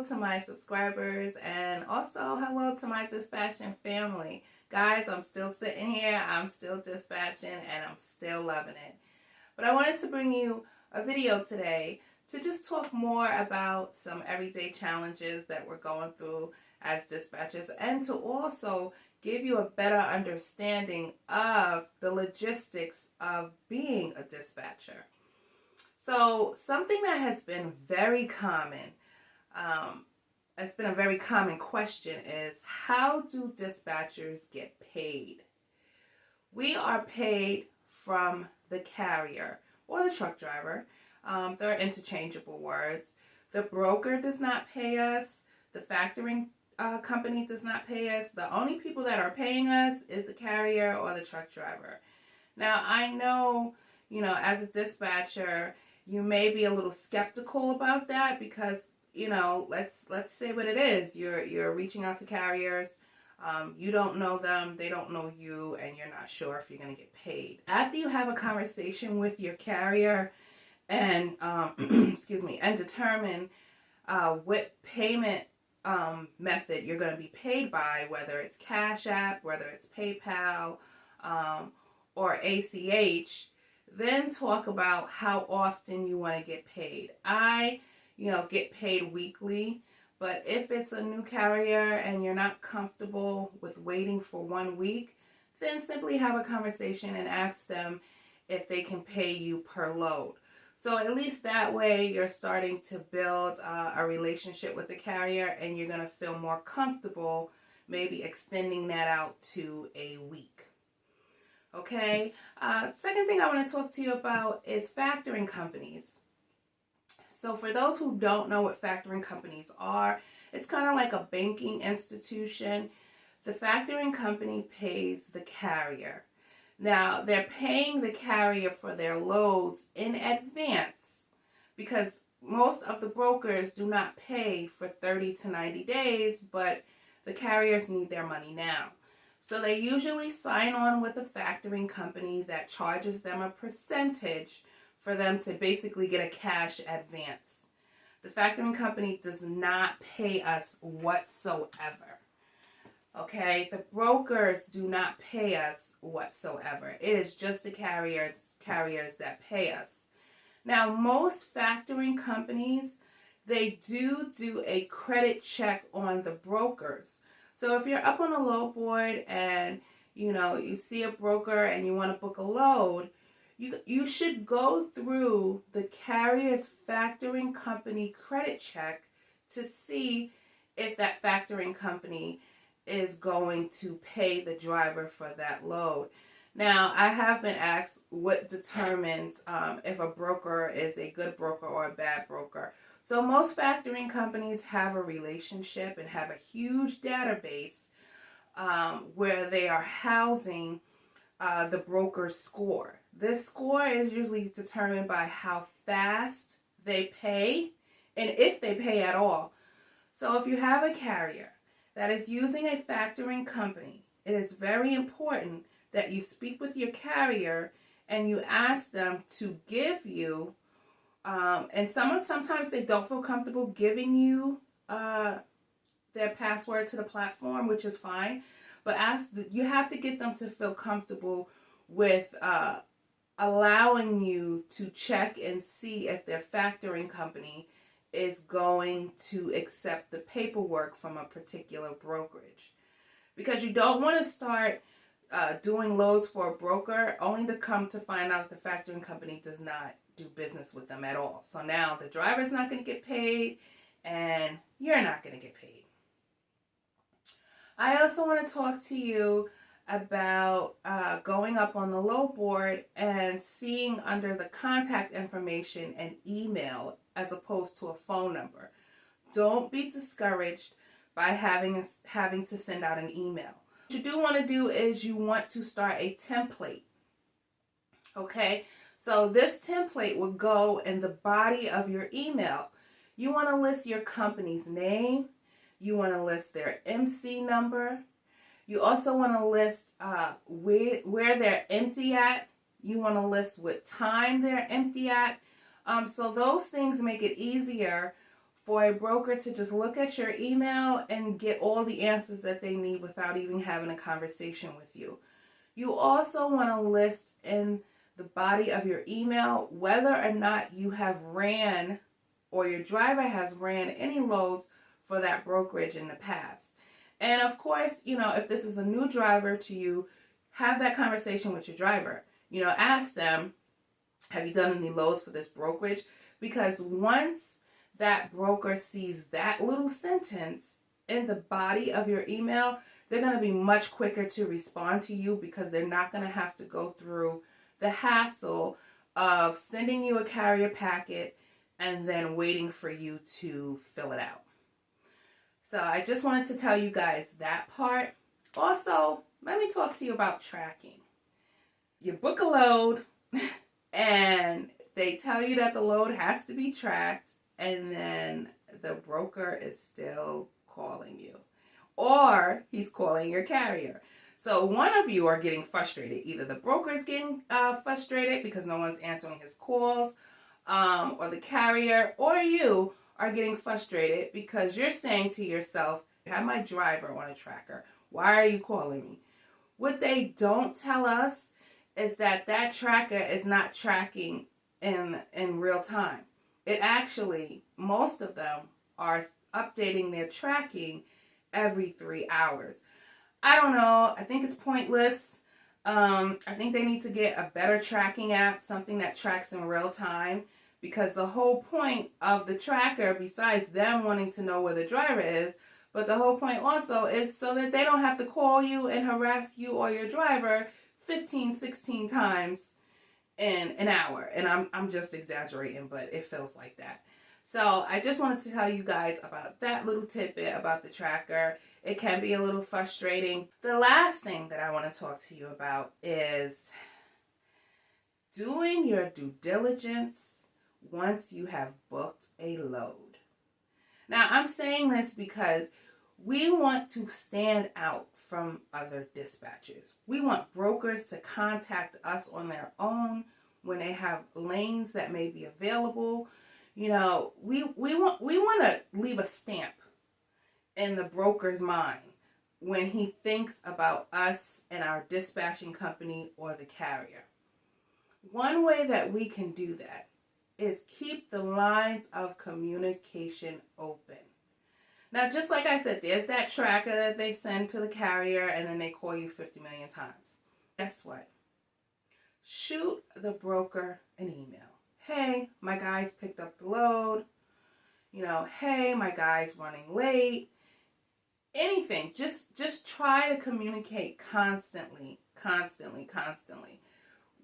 to my subscribers, and also hello to my dispatching family. Guys, I'm still sitting here, I'm still dispatching, and I'm still loving it. But I wanted to bring you a video today to just talk more about some everyday challenges that we're going through as dispatchers, and to also give you a better understanding of the logistics of being a dispatcher. So something that has been very common, it's been a very common question, is how do dispatchers get paid? We are paid from the carrier or the truck driver. They're interchangeable words. The broker does not pay us. The factoring company does not pay us. The only people that are paying us is the carrier or the truck driver. Now, I know, as a dispatcher, you may be a little skeptical about that because, let's say what it is. You're reaching out to carriers. You don't know them, they don't know you, and you're not sure if you're going to get paid. After you have a conversation with your carrier and, and determine what payment method you're going to be paid by, whether it's Cash App, whether it's PayPal, or ACH, then talk about how often you want to get paid. I, get paid weekly, but if it's a new carrier and you're not comfortable with waiting for 1 week, then simply have a conversation and ask them if they can pay you per load. So at least that way you're starting to build a relationship with the carrier, and you're going to feel more comfortable maybe extending that out to a week. Okay, second thing I want to talk to you about is factoring companies. So for those who don't know what factoring companies are, it's kind of like a banking institution. The factoring company pays the carrier. Now, they're paying the carrier for their loads in advance because most of the brokers do not pay for 30 to 90 days, but the carriers need their money now. So they usually sign on with a factoring company that charges them a percentage for them to basically get a cash advance. The factoring company does not pay us whatsoever. Okay, the brokers do not pay us whatsoever. It is just the carriers that pay us. Now, most factoring companies, they do a credit check on the brokers. So if you're up on a load board and you see a broker and you want to book a load, you should go through the carrier's factoring company credit check to see if that factoring company is going to pay the driver for that load. Now, I have been asked what determines if a broker is a good broker or a bad broker. So most factoring companies have a relationship and have a huge database where they are housing the broker's score. This score is usually determined by how fast they pay and if they pay at all. So if you have a carrier that is using a factoring company, it is very important that you speak with your carrier and you ask them to give you, and sometimes they don't feel comfortable giving you their password to the platform, which is fine, but you have to get them to feel comfortable with allowing you to check and see if their factoring company is going to accept the paperwork from a particular brokerage. Because you don't want to start doing loads for a broker only to come to find out the factoring company does not do business with them at all. So now the driver's not going to get paid and you're not going to get paid. I also want to talk to you about going up on the load board and seeing under the contact information an email as opposed to a phone number. Don't be discouraged by having to send out an email. What you do want to do is you want to start a template. Okay, so this template will go in the body of your email. You want to list your company's name. You want to list their MC number. You also want to list where they're empty at. You want to list what time they're empty at. So those things make it easier for a broker to just look at your email and get all the answers that they need without even having a conversation with you. You also want to list in the body of your email whether or not you have ran or your driver has ran any loads for that brokerage in the past. And of course, if this is a new driver to you, have that conversation with your driver. Ask them, have you done any loads for this brokerage? Because once that broker sees that little sentence in the body of your email, they're going to be much quicker to respond to you, because they're not going to have to go through the hassle of sending you a carrier packet and then waiting for you to fill it out. So I just wanted to tell you guys that part. Also, let me talk to you about tracking. You book a load and they tell you that the load has to be tracked, and then the broker is still calling you, or he's calling your carrier. So one of you are getting frustrated. Either the broker is getting frustrated because no one's answering his calls, or the carrier, or you are getting frustrated because you're saying to yourself, I have my driver on a tracker. Why are you calling me? What they don't tell us is that tracker is not tracking in real time. It actually, most of them are updating their tracking every 3 hours. I don't know. I think it's pointless. I think they need to get a better tracking app, something that tracks in real time, because the whole point of the tracker, besides them wanting to know where the driver is, but the whole point also is so that they don't have to call you and harass you or your driver 15, 16 times in an hour. And I'm just exaggerating, but it feels like that. So I just wanted to tell you guys about that little tidbit about the tracker. It can be a little frustrating. The last thing that I want to talk to you about is doing your due diligence once you have booked a load. Now, I'm saying this because we want to stand out from other dispatchers. We want brokers to contact us on their own when they have lanes that may be available. We want to leave a stamp in the broker's mind when he thinks about us and our dispatching company or the carrier. One way that we can do that is keep the lines of communication open. Now, just like I said, there's that tracker that they send to the carrier and then they call you 50 million times. Guess what? Shoot the broker an email. Hey, my guys picked up the load. Hey, my guy's running late. Anything. Just try to communicate constantly.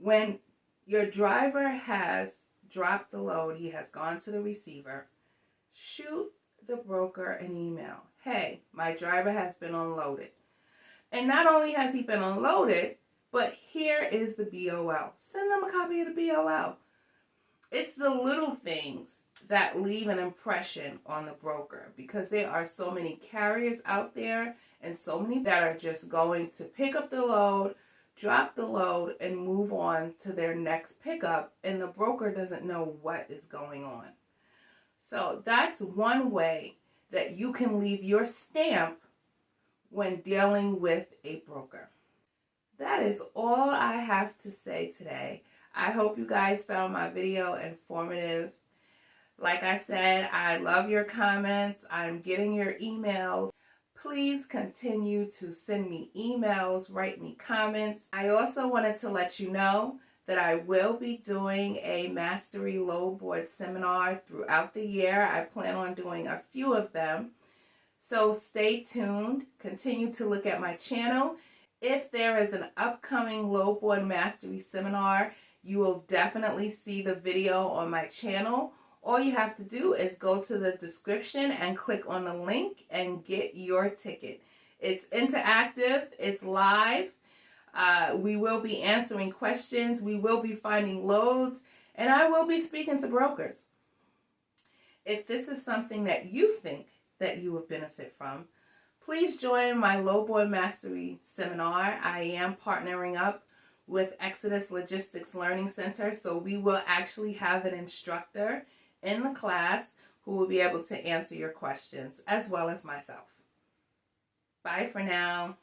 When your driver has dropped the load, he has gone to the receiver, shoot the broker an email. Hey, my driver has been unloaded. And not only has he been unloaded, but here is the BOL. Send them a copy of the BOL. It's the little things that leave an impression on the broker, because there are so many carriers out there and so many that are just going to pick up the load, drop the load, and move on to their next pickup, and the broker doesn't know what is going on. So that's one way that you can leave your stamp when dealing with a broker. That is all I have to say today. I hope you guys found my video informative. Like I said, I love your comments. I'm getting your emails. Please continue to send me emails, write me comments. I also wanted to let you know that I will be doing a Mastery Load Board seminar throughout the year. I plan on doing a few of them. So stay tuned. Continue to look at my channel. If there is an upcoming Load Board Mastery seminar, you will definitely see the video on my channel. All you have to do is go to the description and click on the link and get your ticket. It's interactive, it's live. We will be answering questions, we will be finding loads, and I will be speaking to brokers. If this is something that you think that you would benefit from, please join my Load Board Mastery seminar. I am partnering up with Exodus Logistics Learning Center, so we will actually have an instructor in the class who will be able to answer your questions, as well as myself. Bye for now.